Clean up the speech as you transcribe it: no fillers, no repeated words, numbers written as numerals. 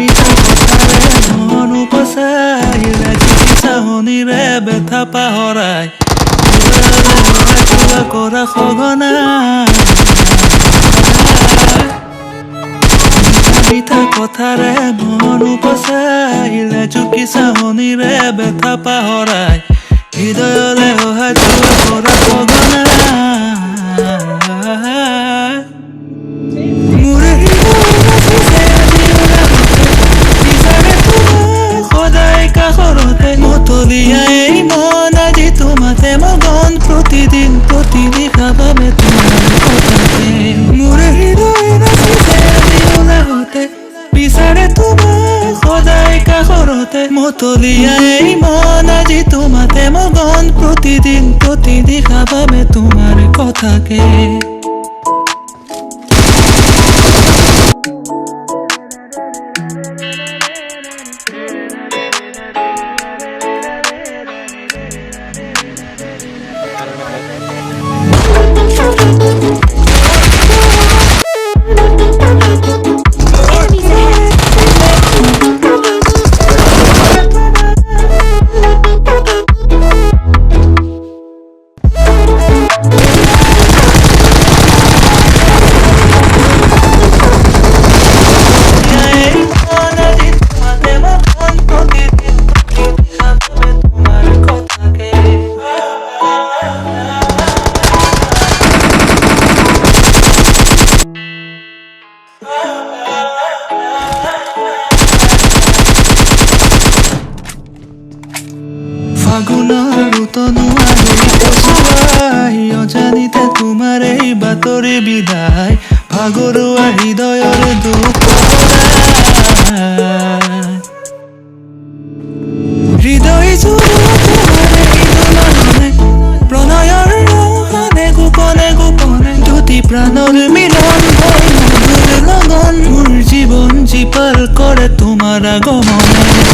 মিঠা কথাৰে মন উপচাই ৰাখি চাহনিৰে ব্যথা পাহৰাই চোৱা কৰা সঘনা মিঠা কথাৰে মন উপচাই ৰাখি চাহনিৰে ব্যথা পাহৰাই হৃদয়লৈ অহা চোৱা কৰা সঘনা মতলিয়াই মন আজি তোমাতে মগন প্ৰতিদিন খাবাবে তোমাৰ কথাতে মোৰ হৃদয় নাচিছে আজি ওলাহতে বিচাৰে তোমাক সদায় কাষৰতে মতলিয়াই মন আজি তোমাতে মগন প্ৰতিদিন খাবাবে তোমাৰ কথাকে ফাগুনৰ তনু অজানিতে তোমাৰ এই বাতৰি বিদায় ভাগৰুৱা হৃদয়ৰ দুখ হৃদয় প্ৰণয়ৰ ৰহনে গোপনে দুটি প্ৰাণৰ মিলন মধুৰ লগন মোৰ জীৱন জীপাল কৰে তোমাৰ আগমনে